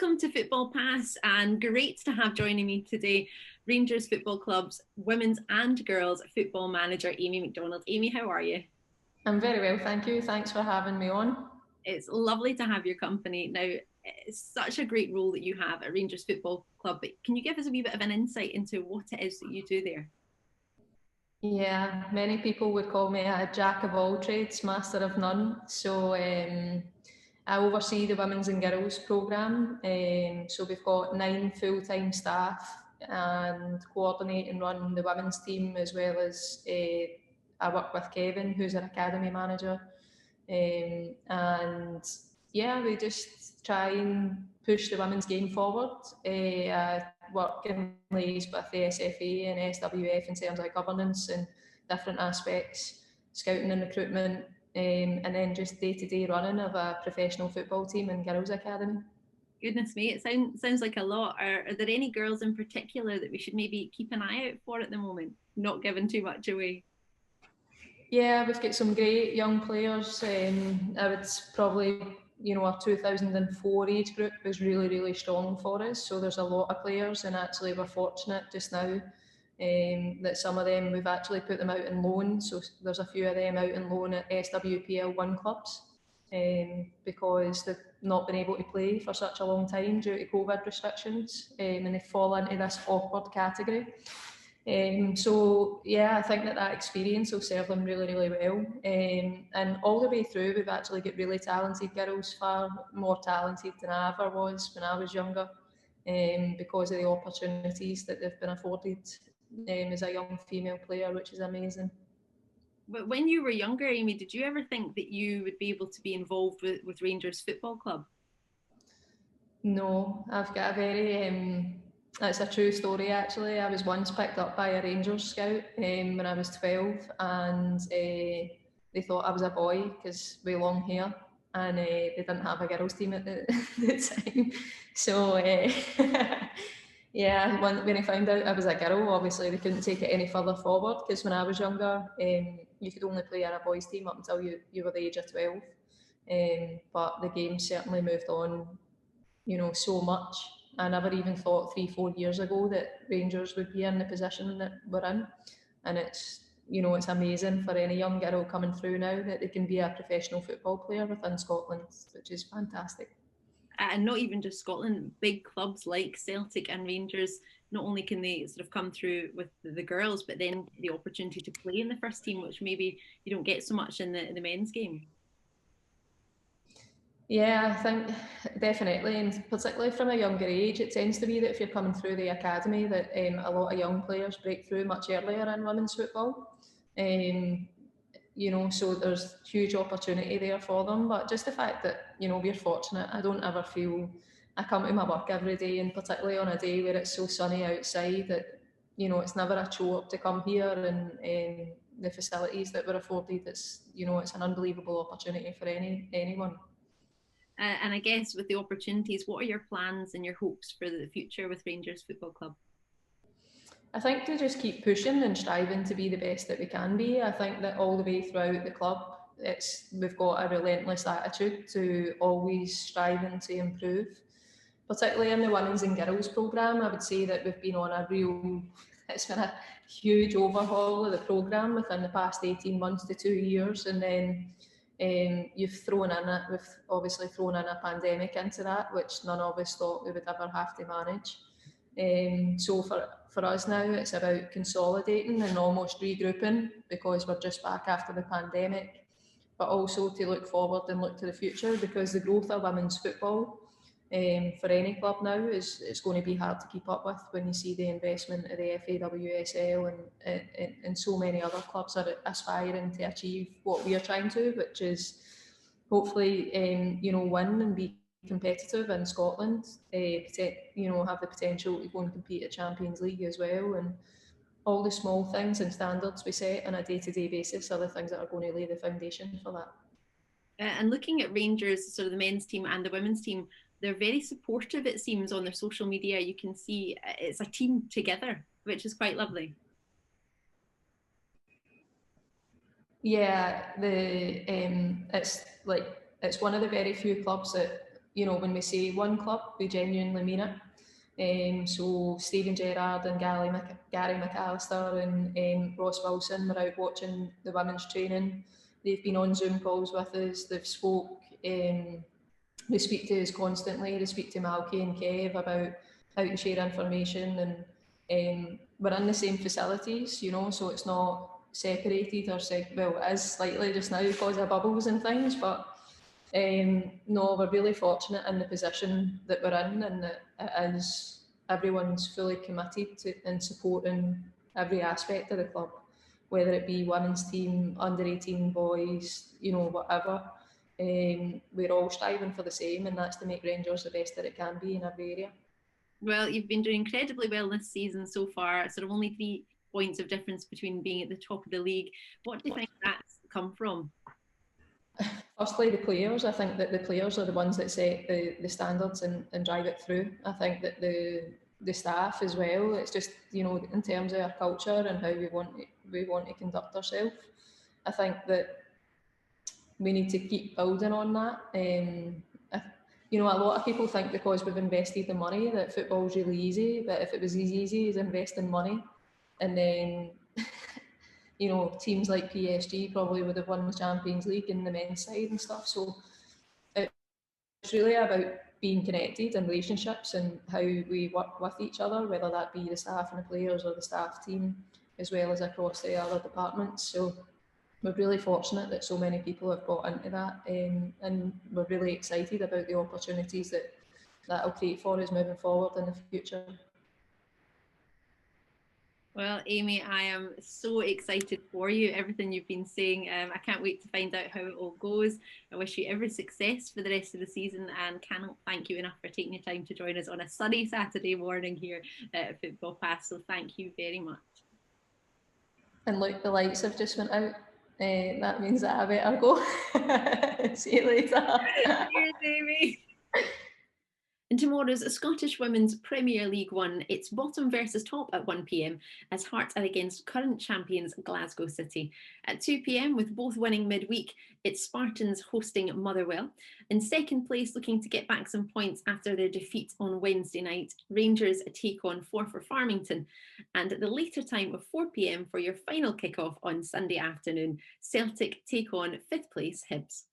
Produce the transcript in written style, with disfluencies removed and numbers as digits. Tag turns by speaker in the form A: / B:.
A: Welcome to Football Pass, and great to have joining me today Rangers Football Club's women's and girls football manager, Amy McDonald. Amy, how are you?
B: I'm very well, thank you. Thanks for having me on.
A: It's lovely to have your company. Now, it's such a great role that you have at Rangers Football Club, but can you give us a wee bit of an insight into what it is that you do there?
B: Yeah, many people would call me a jack of all trades, master of none. So I oversee the women's and girls programme. So we've got 9 full-time staff and coordinate and run the women's team, as well as I work with Kevin, who's an academy manager. And yeah, we just try and push the women's game forward. I work in liaison with the SFA and SWF in terms of governance and different aspects, scouting and recruitment, and then just day-to-day running of a professional football team and girls academy.
A: Goodness me, it sounds like a lot. Are there any girls in particular that we should maybe keep an eye out for at the moment, not giving too much away?
B: Yeah, we've got some great young players. I would probably, our 2004 age group was really, really strong for us. So there's a lot of players, and actually we're fortunate just now that some of them, we've actually put them out in loan. So there's a few of them out in loan at SWPL 1 clubs because they've not been able to play for such a long time due to COVID restrictions, and they fall into this awkward category. So yeah, I think that experience will serve them really, really well. And all the way through, we've actually got really talented girls, far more talented than I ever was when I was younger, because of the opportunities that they've been afforded as a young female player, which is amazing.
A: But when you were younger, Amy, did you ever think that you would be able to be involved with Rangers Football Club?
B: No, I've got a very... it's a true story actually. I was once picked up by a Rangers scout when I was 12, and they thought I was a boy because we had long hair, and they didn't have a girls team at the time. So yeah, when I found out I was a girl, obviously they couldn't take it any further forward, because when I was younger, you could only play in a boys team up until you were the age of 12. But the game certainly moved on, so much. I never even thought 3-4 years ago that Rangers would be in the position that we're in, and it's amazing for any young girl coming through now that they can be a professional football player within Scotland, which is fantastic.
A: And not even just Scotland, big clubs like Celtic and Rangers, not only can they sort of come through with the girls, but then the opportunity to play in the first team, which maybe you don't get so much in the men's game.
B: Yeah, I think definitely, and particularly from a younger age, it tends to be that if you're coming through the academy, that a lot of young players break through much earlier in women's football. So there's huge opportunity there for them. But just the fact that, we're fortunate, I don't ever feel, I come to my work every day, and particularly on a day where it's so sunny outside, that, it's never a chore to come here, and the facilities that we're afforded, it's an unbelievable opportunity for anyone.
A: And I guess with the opportunities, what are your plans and your hopes for the future with Rangers Football Club?
B: I think to just keep pushing and striving to be the best that we can be. I think that all the way throughout the club, we've got a relentless attitude to always striving to improve. Particularly in the women's and girls programme, I would say that we've been on it's been a huge overhaul of the programme within the past 18 months to 2 years, and then we've obviously thrown in a pandemic into that, which none of us thought we would ever have to manage. So for us now, it's about consolidating and almost regrouping, because we're just back after the pandemic, but also to look forward and look to the future, because the growth of women's football for any club now it's going to be hard to keep up with when you see the investment of the FAWSL and so many other clubs are aspiring to achieve what we are trying to, which is hopefully win and be competitive in Scotland, have the potential to go and compete at Champions League as well, and all the small things and standards we set on a day-to-day basis are the things that are going to lay the foundation for that.
A: And looking at Rangers, sort of the men's team and the women's team, they're very supportive, it seems, on their social media. You can see it's a team together, which is quite lovely.
B: Yeah, it's one of the very few clubs that you know, when we say one club, we genuinely mean it. So Stephen Gerrard and Gary McAllister and Ross Wilson were out watching the women's training. They've been on Zoom calls with us. They've spoke. They speak to us constantly. They speak to Malky and Kev about how to share information, and we're in the same facilities, you know, so it's not separated or well, it is slightly just now because of bubbles and things, but no, we're really fortunate in the position that we're in, and that it is everyone's fully committed to and supporting every aspect of the club, whether it be women's team, under 18 boys, you know, whatever. We're all striving for the same, and that's to make Rangers the best that it can be in every area.
A: Well, you've been doing incredibly well this season so far, sort of only 3 points of difference between being at the top of the league. What do you think that's come from?
B: Firstly, the players. I think that the players are the ones that set the standards and drive it through. I think that the staff as well. It's just, you know, in terms of our culture and how we want to conduct ourselves. I think that we need to keep building on that. You know, a lot of people think because we've invested the money that football's really easy, but if it was as easy as investing money, and then you know, teams like PSG probably would have won the Champions League in the men's side and stuff. So it's really about being connected and relationships and how we work with each other, whether that be the staff and the players or the staff team, as well as across the other departments. So we're really fortunate that so many people have bought into that, and we're really excited about the opportunities that will create for us moving forward in the future.
A: Well, Amy, I am so excited for you, everything you've been saying. I can't wait to find out how it all goes. I wish you every success for the rest of the season, and cannot thank you enough for taking the time to join us on a sunny Saturday morning here at Football Pass. So thank you very much.
B: And look, the lights have just went out. That means that I better go. See you later.
A: Cheers, Amy. In tomorrow's Scottish Women's Premier League One, it's bottom versus top at 1 p.m. as Hearts are against current champions Glasgow City. At 2 p.m, with both winning midweek, it's Spartans hosting Motherwell. In second place, looking to get back some points after their defeat on Wednesday night, Rangers take on Forfar Farmington. And at the later time of 4 p.m, for your final kickoff on Sunday afternoon, Celtic take on 5th place Hibs.